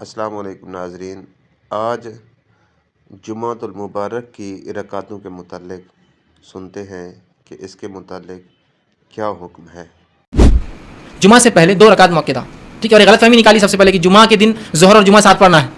السلام علیکم ناظرین، آج جمعۃ المبارک کی رکعتوں کے متعلق سنتے ہیں کہ اس کے متعلق کیا حکم ہے۔ جمعہ سے پہلے 2 رکعت موقعہ، ٹھیک ہے، اور غلط فہمی نکالی سب سے پہلے کہ جمعہ کے دن ظہر اور جمعہ ساتھ پڑھنا ہے،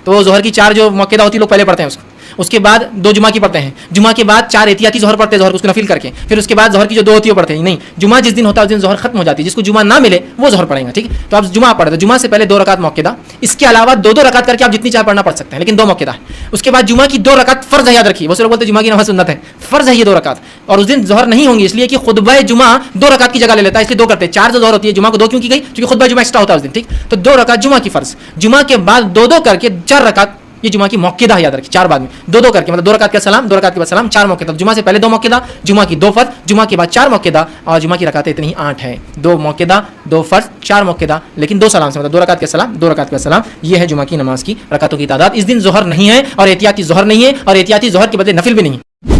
تو وہ ظہر کی 4 جو موقعہ ہوتی ہے لوگ پہلے پڑھتے ہیں اس کے بعد 2 جمعہ کی پڑھتے ہیں، جمعہ کے بعد 4 احتیاطی ظہر پڑھتے ہیں، ظہر اس کو نفل کر کے، پھر اس کے بعد ظہر کی جو 2 ہوتی ہے وہ پڑھتے ہیں۔ نہیں، جمعہ جس دن ہوتا ہے اس دن ظہر ختم ہو جاتی ہے، جس کو جمعہ نہ ملے وہ ظہر پڑھیں گا، ٹھیک ہے۔ تو آپ جمعہ پڑھتے ہیں، جمعہ سے پہلے 2 رکعت موقعہ، اس کے علاوہ 2 رکعت کر کے آپ جتنی چاہے پڑھنا پڑھ سکتے ہیں، لیکن 2 موقعہ ہے۔ اس کے بعد جمعہ کی 2 رکعت فرض ہے، یاد رکھیے، وہ سے لوگ بولتے ہیں جمعہ کی نماز سنت ہے، فرض ہے یہ 2 رکعت، اور اس دن ظہر نہیں ہوں گی، اس لیے کہ خطبہ جمعہ 2 رکعت کی جگہ لے لیتا ہے، اس لیے 2 کرتے ہیں، 4 جو ظہر ہوتی ہے جمعہ کو 2 کیوں کی گئی؟ کیونکہ خطبہ جمعہ ایکسٹرا ہوتا ہے اس دن، ٹھیک۔ تو 2 رکعت جمعہ کی فرض، جمعہ کے بعد 2 کر کے 4 رکعت یہ جمعہ کی موقعہ ہے، یاد رکھیے، 4 بعد میں 2 کر کے، مطلب 2 رکعت کا سلام، 2 رکعت کے بعد سلام، 4 موقعہ۔ جمعہ سے پہلے 2 موقعہ، جمعہ کی 2 فرض، جمعہ کے بعد 4 موقعہ، اور جمعہ کی رکعتیں اتنی 8 ہیں، 2 موقعہ، 2 فرض، 4 موقعہ، لیکن 2 سلام سے، مطلب 2 رکعت کے سلام، 2 رکعت کا سلام، یہ ہے جمعہ کی نماز کی رکعتوں کی تعداد۔ اس دن ظہر نہیں ہے اور احتیاطی ظہر نہیں ہے، اور احتیاطی ظہر کے بدلے نفل بھی نہیں ہے۔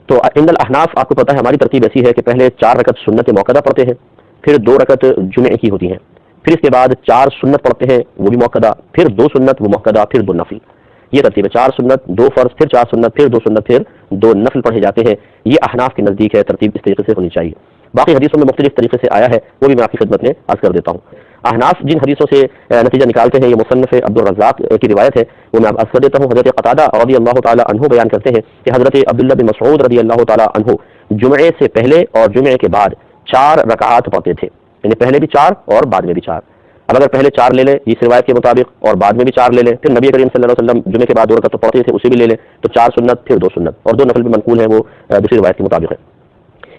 تو عند الاحناف آپ کو پتہ ہے ہماری ترتیب ایسی ہے کہ پہلے 4 رکعت سنت موقعہ پڑھتے ہیں، پھر 2 رکعت جمعے کی ہوتی ہیں، پھر اس کے بعد 4 سنت پڑھتے ہیں وہ بھی موقعہ، پھر 2 سنت وہ موقعہ، پھر 2 نفل۔ یہ ترتیب ہے، 4 سنت، 2 فرض، پھر 4 سنت، پھر 2 سنت، پھر 2 نفل پڑھے جاتے ہیں۔ یہ احناف کے نزدیک ہے، ترتیب اس طریقے سے ہونی چاہیے۔ باقی حدیثوں میں مختلف طریقے سے آیا ہے، وہ بھی میں آپ کی خدمت میں عرض کر دیتا ہوں۔ احناف جن حدیثوں سے نتیجہ نکالتے ہیں، یہ مصنف عبدالرزاق کی روایت ہے، وہ میں عرض کر دیتا ہوں۔ حضرت قتادہ رضی اللہ تعالی عنہ بیان کرتے ہیں کہ حضرت عبداللہ بن مسعود رضی اللہ تعالی عنہ جمعے سے پہلے اور جمعے کے بعد 4 رکعات پڑھتے تھے، یعنی پہلے بھی 4 اور بعد میں بھی 4۔ اب اگر پہلے 4 لے لیں اس روایت کے مطابق اور بعد میں بھی 4 لے لیں، پھر نبی کریم صلی اللہ علیہ وسلم جمعے کے بعد 2 رکعت تو پڑھتے تھے، اسے بھی لے لیں، تو 4 سنت، پھر 2 سنت، اور 2 نفل بھی منقول ہیں، وہ دوسری روایت کے مطابق ہے۔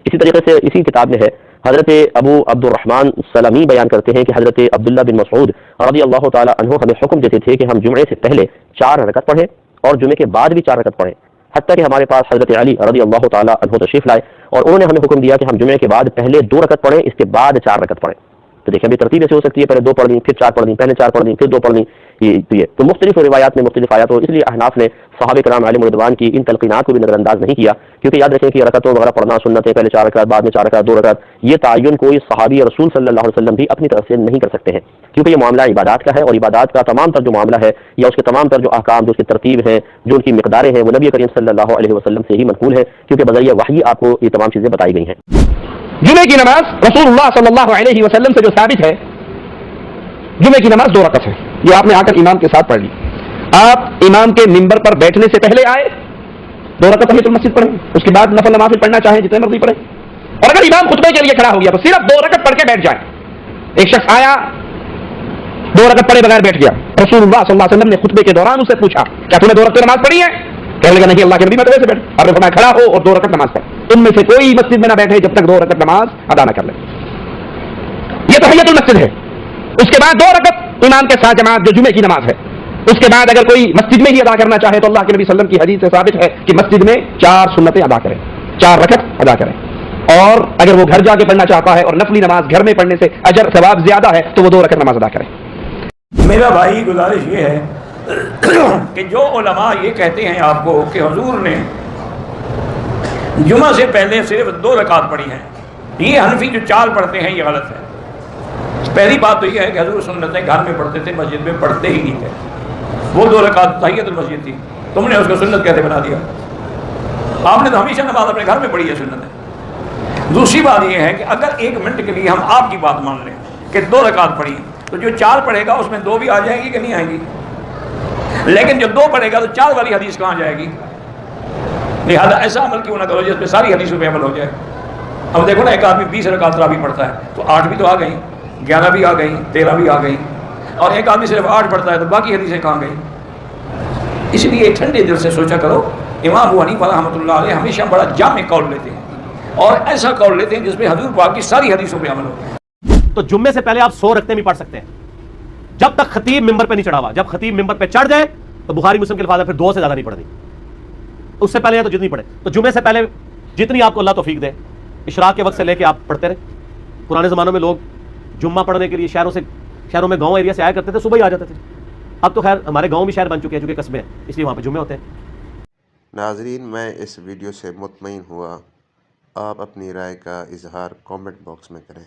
اسی طریقے سے اسی کتاب میں ہے، حضرت ابو عبد الرحمن سلمی بیان کرتے ہیں کہ حضرت عبداللہ بن مسعود رضی اللہ تعالی عنہ ہمیں حکم دیتے تھے کہ ہم جمعے سے پہلے 4 رکعت پڑھیں اور جمعے کے بعد بھی 4 رکعت پڑھیں، حتیٰ کہ ہمارے پاس حضرت علی رضی اللہ تعالی عنہ تشریف لائے اور انہوں نے ہمیں حکم دیا کہ ہم جمعے کے بعد پہلے 2 رکعت پڑھیں، اس کے بعد 4 رکعت پڑھیں۔ تو دیکھیں ابھی ترتیب ایسے ہو سکتی ہے، پہلے 2 پڑھ لیں، پھر 4 پڑھ لیں، پہلے 4 پڑھ لیں، پھر 2 پڑھ لیں، یہ تو مختلف روایات میں مختلف آیات ہو، اس لیے احناف نے صحابہ کرام علیہم رضوان کی ان تلقینات کو بھی نظر انداز نہیں کیا، کیونکہ یاد رکھیں کہ رکعتوں وغیرہ پڑھنا سنت ہے، پہلے 4 رکعت، بعد میں 4 رکعت، 2 رکعت، یہ تعین کوئی صحابی رسول صلی اللہ علیہ وسلم بھی اپنی طرف سے نہیں کر سکتے ہیں، کیونکہ یہ معاملہ عبادات کا ہے، اور عبادات کا تمام تر جو معاملہ ہے یا اس کے تمام تر جو احکام، جو اس کی ترتیب ہے، جو ان کی مقداریں ہیں، وہ نبی کریم صلی اللہ علیہ وسلم سے ہی منقول ہے، کیونکہ بذریعہ وحی آپ کو یہ تمام چیزیں بتائی گئی ہیں۔ جمعے کی نماز رسول اللہ صلی اللہ علیہ وسلم سے جو ثابت ہے، جمعے کی نماز 2 رکعت ہے، یہ آپ نے آ کر امام کے ساتھ پڑھ لی۔ آپ امام کے منبر پر بیٹھنے سے پہلے آئے، 2 رکعت تحیۃ المسجد پڑھیں، اس کے بعد نفل نوافل پڑھنا چاہیں جتنے مرضی پڑھیں، اور اگر امام خطبے کے لیے کھڑا ہو گیا تو صرف 2 رکعت پڑھ کے بیٹھ جائیں۔ ایک شخص آیا 2 رکعت پڑھے بغیر بیٹھ گیا، رسول اللہ صلی اللہ علیہ وسلم نے خطبے کے دوران اسے پوچھا کیا تم نے 2 رکعت نماز پڑھی ہے؟ کہنے لگا نہیں اللہ کے نبی میں تو ویسے بیٹھ، آپ نے فرمایا کھڑا ہو اور 2 رکعت نماز پڑھ، ان میں سے کوئی مسجد میں نہ بیٹھے جب تک 2 رکعت نماز ادا نہ کر لے۔ یہ تحیۃ المسجد ہے۔ اس کے بعد 2 رکعت امام کے ساتھ جماعت جو جمعے کی نماز ہے، اس کے بعد اگر کوئی مسجد میں ہی ادا کرنا چاہے تو اللہ کے نبی صلی اللہ علیہ وسلم کی حدیث سے ثابت ہے کہ مسجد میں 4 سنتیں ادا کریں، 4 رکعت ادا کریں، اور اگر وہ گھر جا کے پڑھنا چاہتا ہے اور نفلی نماز گھر میں پڑھنے سے اجر ثواب زیادہ ہے تو وہ 2 رکعت نماز ادا کریں۔ میرا بھائی گزارش یہ ہے کہ جو علماء یہ کہتے ہیں آپ کو کہ حضور نے جمعہ سے پہلے صرف 2 رکعت پڑھی ہیں، یہ حنفی جو 4 پڑھتے ہیں یہ غلط ہے۔ پہلی بات تو یہ ہے کہ حضور سنتیں گھر میں پڑھتے تھے، مسجد میں پڑھتے ہی نہیں تھے، وہ 2 رکعت تحیۃ المسجد تھی، تم نے اس کو سنت کیسے بنا دیا؟ آپ نے تو ہمیشہ نماز اپنے گھر میں پڑھی ہے سنتیں۔ دوسری بات یہ ہے کہ اگر 1 منٹ کے لیے ہم آپ کی بات مان لیں کہ 2 رکعت پڑھی تو جو 4 پڑھے گا اس میں 2 بھی آ جائیں گی کہ نہیں آئیں گی؟ لیکن جو 2 پڑھے گا تو 4 والی حدیث کہاں جائے گی؟ لہٰذا ایسا عمل کیوں نہ کرو جس پہ ساری حدیثوں پہ عمل ہو جائے۔ اب دیکھو نا، ایک آدمی 20 رکعت تراویح پڑھتا ہے تو 8 بھی تو آ گئیں، 11 بھی آ گئیں، 13 بھی آ گئیں، اور ایک آدمی صرف 8 پڑھتا ہے تو باقی حدیثیں کہاں گئیں؟ اس لیے ٹھنڈے دل سے سوچا کرو۔ امام ابو حنیفہ رحمۃ اللہ علیہ ہمیشہ بڑا جامع قول لیتے ہیں، اور ایسا قول لیتے ہیں جس میں حضور پاک کی ساری حدیثوں پہ عمل ہوتا ہے۔ تو جمعے سے پہلے آپ 100 رکعتیں بھی پڑھ سکتے ہیں جب تک خطیب ممبر پہ نہیں چڑھا ہوا۔ جب خطیب ممبر پہ چڑھ جائے تو بخاری مسلم کے الفاظ ہے پھر 2 سے زیادہ نہیں پڑھنی، اس سے پہلے تو جتنی پڑھے۔ تو جمعے سے پہلے جتنی آپ کو اللہ توفیق دے، اشراق کے وقت سے لے کے آپ پڑھتے رہے۔ پرانے زمانوں میں لوگ جمعہ پڑھنے کے لیے شہروں میں گاؤں ایریا سے آیا کرتے تھے، صبح ہی آ جاتے تھے۔ اب تو خیر ہمارے گاؤں بھی شہر بن چکے ہیں چونکہ قصبے ہیں، اس لیے وہاں پہ جمعے ہوتے ہیں۔ ناظرین، میں اس ویڈیو سے مطمئن ہوا، آپ اپنی رائے کا اظہار کامنٹ باکس میں کریں۔